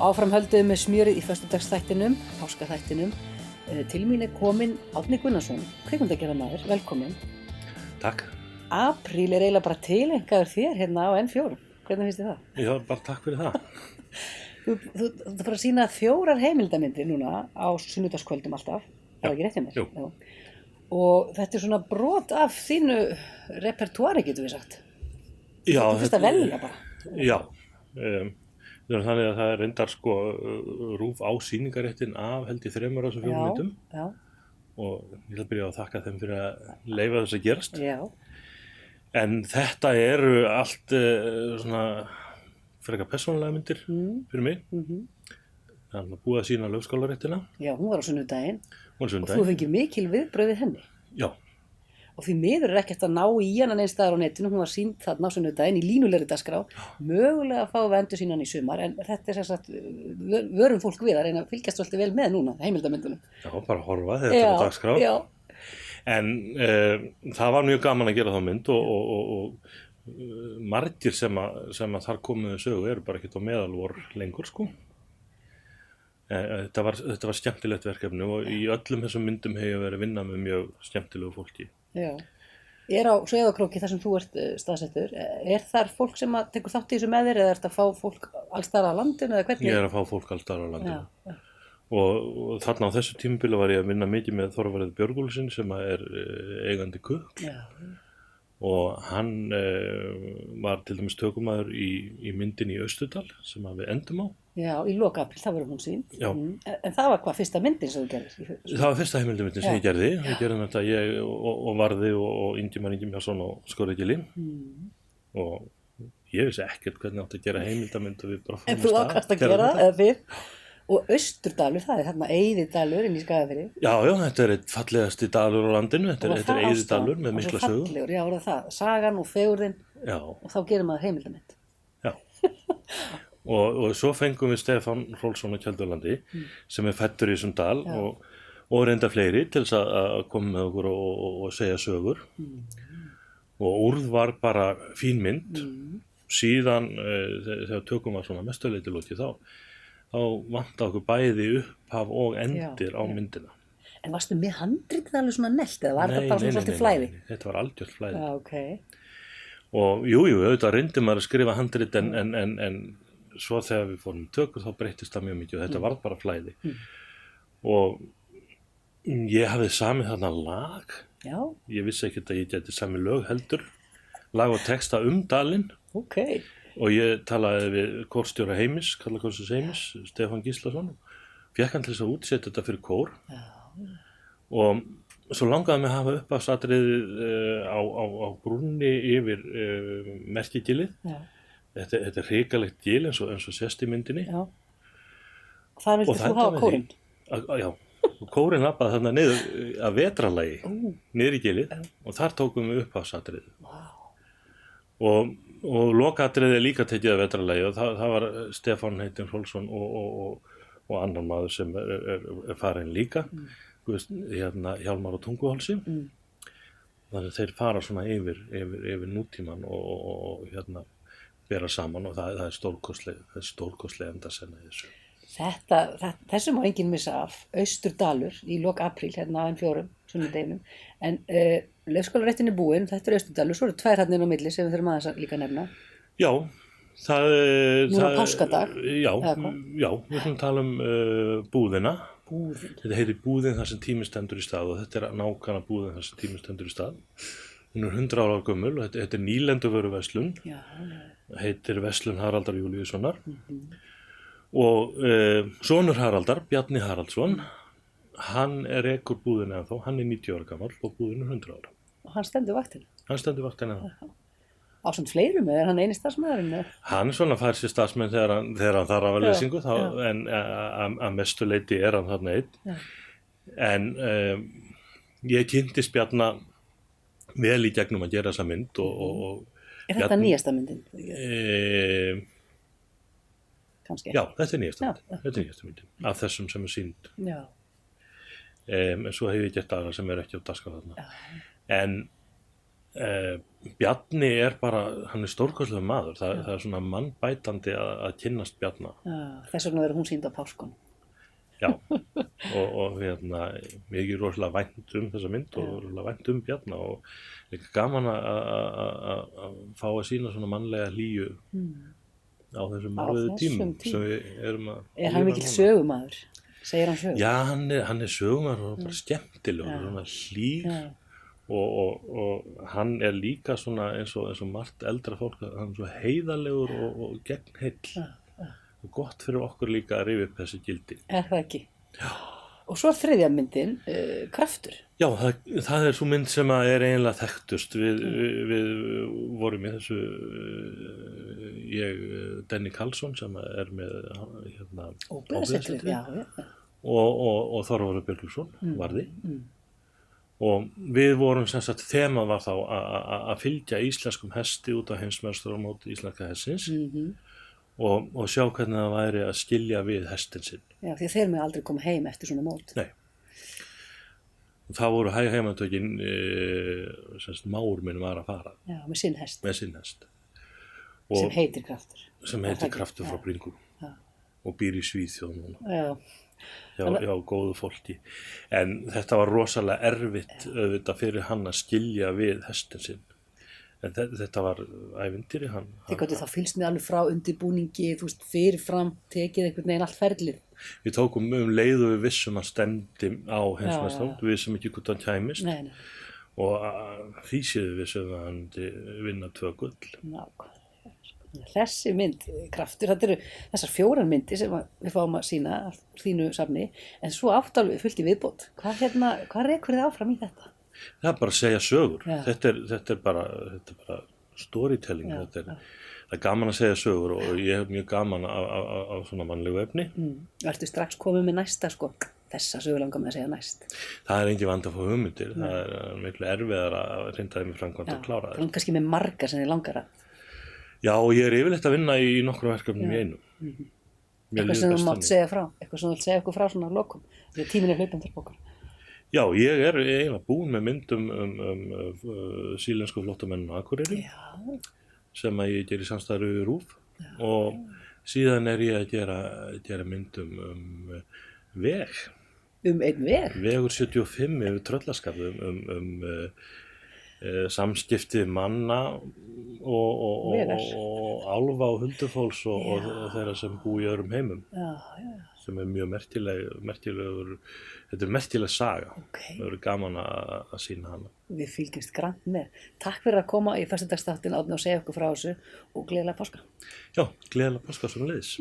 áfram höldum með smjörið í föstudagsþættinum, páskaþættinum. Til mín kominn Árni Gunnarsson, kvikmyndagerðarmaður, velkominn. Takk. Apríl eiginlega bara tileinkaður þér hérna á N4. Hvernig finnst þér það? Já, bara takk fyrir það. Þú fara að sýna 4 heimildarmyndir núna á sunnudagskvöldum alltaf. Það var ekki rétt hjá mér? Jú. Já. Og þetta er svona brot af þínu repertuari, getur við sagt. Já. Þú fyrst að velja bara. Já. Þannig að það er reyndar sko RÚV á sýningarréttin af held ég 3 af þessum 4 myndum. Já. Og ég vil byrja að þakka þeim fyrir að leyfa þess að gerast. Já. En þetta eru allt svona frekar persónulega myndir fyrir mig. Þannig að búið að sýna Laufskálaréttina. Já, hún var á sunnudaginn. Hún er Og sunnudaginn. þú fengir mikil viðbrögð við henni. Já. Og því miður ekkert að ná í hana neins staðar á netinu, hún var sýnd þarna á sunnudaginn í línulegri dagskrá, mögulega að fá við endur sína hann í sumar, en þetta er sem sagt, vörum fólk við að reyna að fylgjast svolítið vel með núna, heimildamyndunum. Já, bara horfa þetta er dagskrá. Já. En það var mjög gaman að gera þá mynd og margir sem að þar komuðu sögu eru bara ekkert á meðalvor lengur sko. Þetta var skemmtilegt verkefni og í öllum þessum myndum hef ég verið að vinna með mjög skemmtilegu fólki. Já. Ég er á Sauðárkróki þar sem þú ert staðsettur. Er þar fólk sem að tekur þátt í þessu með þér eða ert að fá fólk alls staðar á landinu eða hvernig? Ég er að fá fólk alls staðar á landinu. Já. Og þarna á þessu tímabili var ég að vinna mikið með Þorvarð Björgúlfsson sem er eigandi kukl. Já. Og hann var til dæmis tökumaður í myndinni í Austurdal sem við endum á. Já, í lok apríl, það verður hún sýnd. Já. En það var hvað fyrsta myndin sem þú gerðir? Það var fyrsta heimildamyndin sem ég gerði. Ég gerði þetta ég og Varði og Ingimar Ingimjarsson og Skorri-Gili. Og ég vissi ekkert hvernig átti að gera heimildamynd og við bara fórum En þú ákast að gera það, eða þið? Og Austurdalur, það er þarna Eiðidalur inn í Skagafirði. Já, þetta er eitt fallegasti dalur á landinu. Þetta er Eiðidalur með mikla sögu. Fallegur, já, það. Sagan og fegurðin. Já. Og þá gerir maður heimildamynd. Já. Og svo fengum við Stefán Hrólfsson á Keldurlandi sem er fæddur í þessum dal og reynda fleiri til þess að koma með okkur og segja sögur. Og Úrð var bara fín mynd. Síðan þegar tökum var svona mestuleyti lokið þá vantaði okkur bæði upphaf og endir á myndina. En varstu með handritið alveg svona nelt eða var þetta bara svona svolítið flæði? Nei, þetta var algjört flæði. Já, ok. Og jú, auðvitað reyndi maður að skrifa handrit en svo þegar við fórum tökur þá breyttist það mjög mikið og þetta var bara flæði. Og ég hafði samið þarna lag. Já. Ég vissi ekkert að ég geti samið lög heldur. Lag og texta dalinn. Ok. Og ég talaði við kórstjóra Heimis, Karlakórsins Heimis, Stefán Gíslason. Fékk hann til þess að útsetja þetta fyrir kór. Já. Og svo langaði mig að hafa uppáhaldsatriðið á brúnni yfir Merkigilið. Já. Þetta er hrikalegt gil eins og sést í myndinni. Já. Og þar vildi þú hafa kórinn? Já, og kórinn labbaði þarna niður að vetralagi, niður í gilið og þar tókum við uppáhaldsatriðið. Wow. Og lokaatriðið er líka tekið að vetralagi og það var Stefán heitinn Hrólfsson og annar maður sem er farinn líka, Hjálmar á Tunguhálsi. Þannig að þeir fara svona yfir nútíman og bera saman og það er stórkostleg endasenna í þessu. Þessu má enginn missa af. Austurdalur í lok apríl hérna á N4 sunnudeginum. En Laufskálaréttin er búin, þetta er Austurdalur, svo eru 2 hérna inn á milli sem við þurfum aðeins að líka nefna. Já, það er... Núna páskadag. Já, við ætlum að tala búðina. Búðin. Þetta heitir búðin þar sem tíminn stendur í stað og þetta er nákvæmlega búðin þar sem tíminn stendur í stað. Hún er 100 ára gömul og þetta er nýlenduvöruverslun. Já. Heitir Verslun Haraldar Júlíussonar. Og sonur Haraldar, Bjarni Haraldsson, hann rekur búðina ennþá, hann er 90 ára gamall og búðin er 100 ára. Og hann stendur vaktina? Hann stendur vaktina ennþá. Ásamt fleirum eða er hann eini starfsmaðurinn? Hann svona fær sér starfsmenn þegar hann þarf að lýsingu, en að mestu leyti er hann þarna einn. En ég kynntist Bjarna vel í gegnum að gera þessa mynd og Er þetta nýjasta myndin? Kannski? Já, þetta er nýjasta myndin. Af þessum sem er sýnd. Já. En svo hef ég gert aðra sem er ekki á dagskrá þarna. En Bjarni bara, hann stórkostlegur maður, það svona mannbætandi að kynnast Bjarna. Já, þess vegna verður hún sýnd á Páskon. Já, og mér ekki rosalega vænt þessa mynd og rosalega vænt Bjarna og líka gaman að fá að sýna svona mannlega hlýju á þessum erfiðu tímum sem við erum að Er hann mikill sögumaður? Segir hann sögur? Já, hann er sögumaður og bara skemmtilegur, svona hlýr og hann er líka svona eins og margt eldra fólk, hann er svo heiðarlegur og gegnheill. Gott fyrir okkur líka að rifja upp þessi gildi. Er það ekki? Já. Og svo þriðja myndin, Kraftur. Já, það er svo mynd sem er eiginlega þekktust. Við vorum í þessu, Denny Karlsson sem er með Óbyggðasetrið, og Þorvarður Björgvinsson varði. Og við vorum sem sagt, þemað var þá að fylgja íslenskum hesti út á heimsmeistaramóti íslenska hestsins. Og sjá hvernig það væri að skilja við hestinn sinn. Já, því þeir með aldrei koma heim eftir svona mót. Nei. Það voru heimatökin, mágur minn var að fara. Já, með sinn hest. Með sinn hest. Sem heitir Kraftur. Sem heitir Kraftur frá Bringum. Já. Og býr í Svíþjóð núna. Já. Já, góðu fólki. En þetta var rosalega erfitt auðvitað fyrir hann að skilja við hestinn sinn. En þetta var ævintýri hann. Þið gáttu þá fylgst með alveg frá undirbúningi, þú veist, fyrirfram, tekið einhvern veginn allt ferlið. Við tókum leið og við vissum að stemdi á heimsmeistaramót, við vissum ekki hvort hann kæmist. Nei. Og því séðu við vissum að hann vinna 2 gull. Nákvæmlega. Þessi mynd, Kraftur, þetta eru þessar 4 myndir sem við fáum að sýna á þínu safni, en svo áttalveg fullt í viðbót. Hvað rekur þið áfram í þetta? Það er bara að segja sögur. Þetta er bara storytelling. Það er gaman að segja sögur og ég hef mjög gaman af svona mannlegu efni. Ertu strax komið með næsta, þessa sögur langar með að segja næst? Það er engin vandi að fá hugmyndir. Það er miklu erfiðar að reynda þeim í framkvæmd og klára það. Það er kannski með margar sem þið langar að. Já, og ég er yfirleitt að vinna í nokkrum verkefnum í einu. Eitthvað sem þú mátt segja frá, eitthvað sem þú vilt segja okkur frá svona lokum. Þegar tíminn er hlaupinn til bókar. Já, ég er eiginlega búinn með myndum sílensku flóttamennina á Akureyri sem að ég ger í samstarfi við RÚV og síðan er ég að gera myndum veg. Einn veg? Vegur 75 yfir Tröllaskagi samskipti manna og álfa og huldufólks og þeirra sem búi í öðrum heimum. Sem er mjög merkilegur, þetta er merkileg saga. Það verður gaman að sýna hana. Við fylgjumst grannt með. Takk fyrir að koma í föstudagsþáttinn, Árni, og segja okkur frá þessu og gleðilega páska. Já, gleðilega páska sömuleiðis.